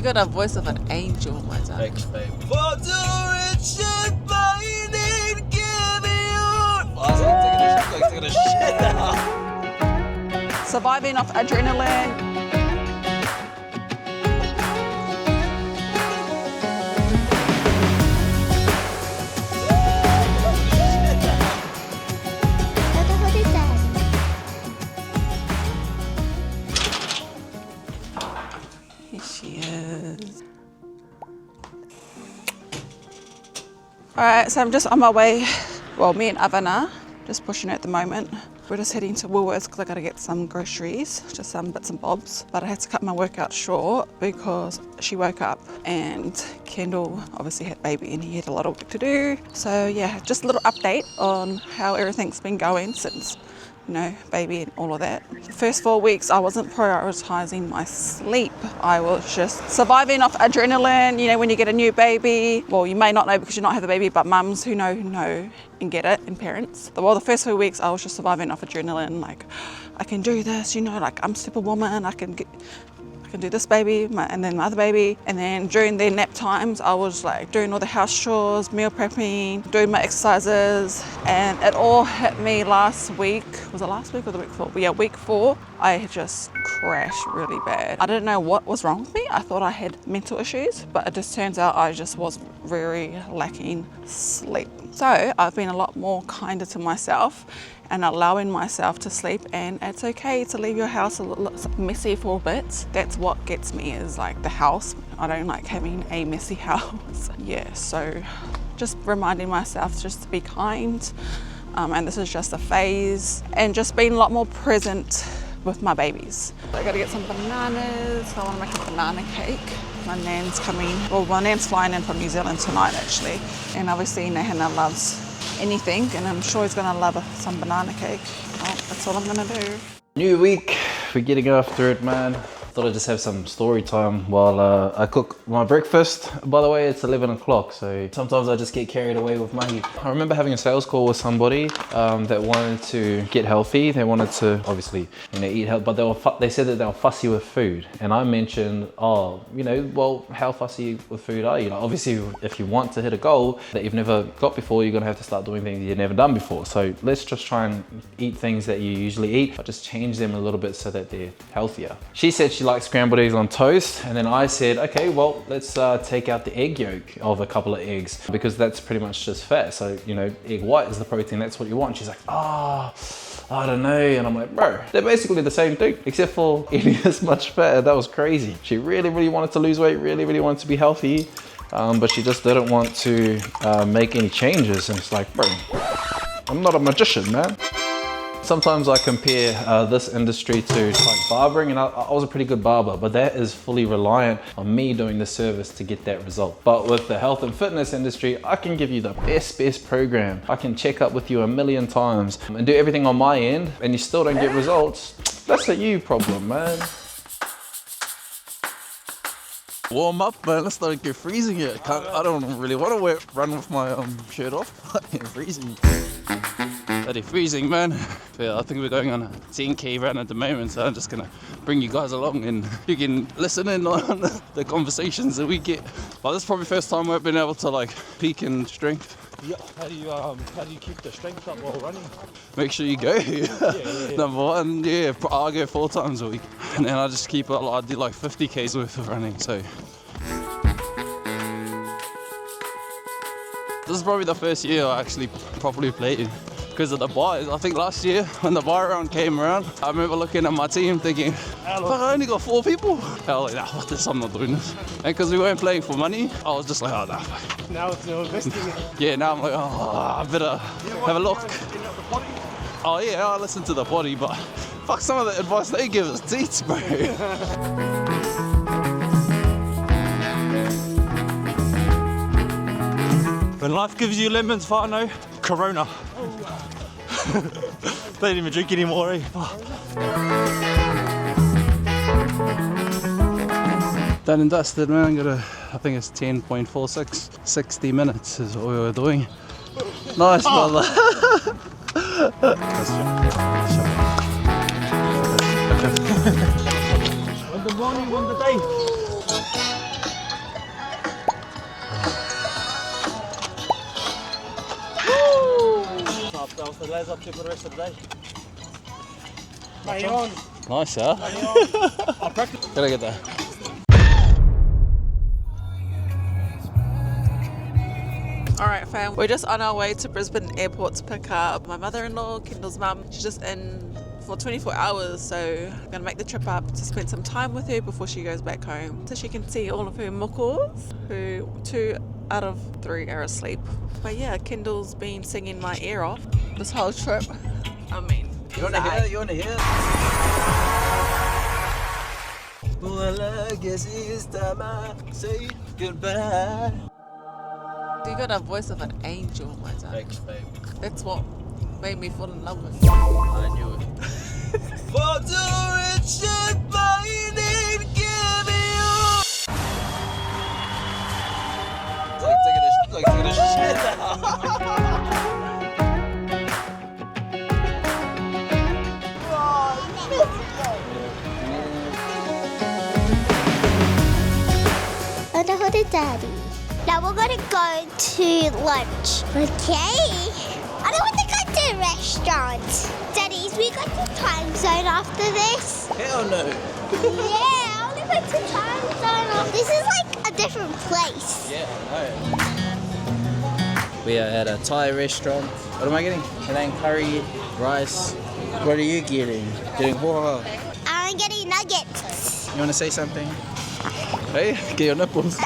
got a voice of an angel, my darling. Thanks, babe. For the Richard Biden, give me your... I was taking a shit. Surviving off adrenaline. Here she is. Alright, so I'm just on my way. Well, me and Avana, just pushing at the moment. We're just heading to Woolworths because I got to get some groceries, just some bits and bobs. But I had to cut my workout short because she woke up and Kendall obviously had baby and he had a lot of work to do. So yeah, just a little update on how everything's been going since, you know, baby and all of that. The first 4 weeks, I wasn't prioritizing my sleep. I was just surviving off adrenaline. You know, when you get a new baby, well, you may not know because you not have the baby, but mums who know and get it, and parents. Well, the first few weeks, I was just surviving off adrenaline. Like, I can do this, you know, like I'm Superwoman. I can do this baby, and then my other baby. And then during their nap times, I was like doing all the house chores, meal prepping, doing my exercises. And it all hit me last week. Was it last week or the week before? Yeah, week 4. I had just crashed really bad. I didn't know what was wrong with me. I thought I had mental issues, but it just turns out I just was very lacking sleep. So I've been a lot more kinder to myself and allowing myself to sleep, and it's okay to leave your house a little messy for a bit. That's what gets me, is like the house. I don't like having a messy house. Yeah, so just reminding myself just to be kind, and this is just a phase, and just being a lot more present with my babies. I gotta get some bananas. I wanna make a banana cake. My nan's coming, well, my nan's flying in from New Zealand tonight actually, and obviously Nahana loves anything, and I'm sure he's gonna love some banana cake. Well, that's all I'm gonna do. New week, we're getting after it, man. Thought I'd just have some story time while I cook my breakfast. By the way, it's 11 o'clock, so sometimes I just get carried away with money. I remember having a sales call with somebody that wanted to get healthy. They wanted to, obviously, you know, eat healthy, but they said that they were fussy with food. And I mentioned, oh, you know, well, how fussy with food are you? Like, obviously, if you want to hit a goal that you've never got before, you're gonna have to start doing things you've never done before. So let's just try and eat things that you usually eat, but just change them a little bit so that they're healthier. She said she likes scrambled eggs on toast, and then I said, okay, well, let's take out the egg yolk of a couple of eggs because that's pretty much just fat. So, you know, egg white is the protein, that's what you want. She's like, I don't know. And I'm like, bro, they're basically the same thing, except for eating this much fat. That was crazy. She really, really wanted to lose weight, really, really wanted to be healthy, but she just didn't want to make any changes. And it's like, bro, I'm not a magician, man. Sometimes I compare this industry to like barbering, and I was a pretty good barber, but that is fully reliant on me doing the service to get that result. But with the health and fitness industry, I can give you the best program. I can check up with you 1,000,000 times and do everything on my end, and you still don't get results. That's a you problem, man. Warm up, man. Let's not get freezing yet. I don't really want to run with my shirt off. It's freezing. Bloody freezing, man. Yeah, I think we're going on a 10k run at the moment, so I'm just gonna bring you guys along and you can listen in on the conversations that we get. But this is probably the first time I've been able to like peak in strength. Yeah, how do you keep the strength up while running? Make sure you go. Yeah. Number one, yeah, I'll go 4 times a week, and then I just keep it. I do like 50k's worth of running. So this is probably the first year I actually properly played because of the bar. I think last year when the bar round came around, I remember looking at my team thinking, fuck, I only got 4 people. I was like, nah, what this? I'm not doing this. And because we weren't playing for money, I was just like, oh, nah. Now it's no investing. Yeah, now I'm like, oh, I better have a look. Oh yeah, I listen to the body, but fuck, some of the advice they give us teats, bro. When life gives you lemons, Fano, Corona. They don't even drink anymore, eh? Done and dusted, man. I think it's 10.46. 60 minutes is what we were doing. Nice, brother. When the morning, when the day. So Glad's up to for the rest of the day. Nice, huh? I'll practice. Gotta get that. Alright fam, we're just on our way to Brisbane Airport to pick up my mother-in-law, Kendall's mum. She's just in for 24 hours, so I'm gonna make the trip up to spend some time with her before she goes back home so she can see all of her mokos, who 2 out of 3 are asleep. But yeah, Kendall's been singing my ear off this whole trip. I mean, You wanna hear? You wanna hear? Well, I guess it's time I say goodbye. you got a voice of an angel, my son. Thanks, babe. That's what made me fall in love with. I knew it. For the rich and fine and give me up. Taking a shit Daddy. Now we're gonna go to lunch, okay? I don't want to go to a restaurant. Daddies, we got to time zone after this. Hell no. Yeah, I only went to time zone. This is like a different place. Yeah, I know. We are at a Thai restaurant. What am I getting? Penang curry, rice. What are you getting? Getting hoa. I'm getting nuggets. You want to say something? Hey, get your nipples.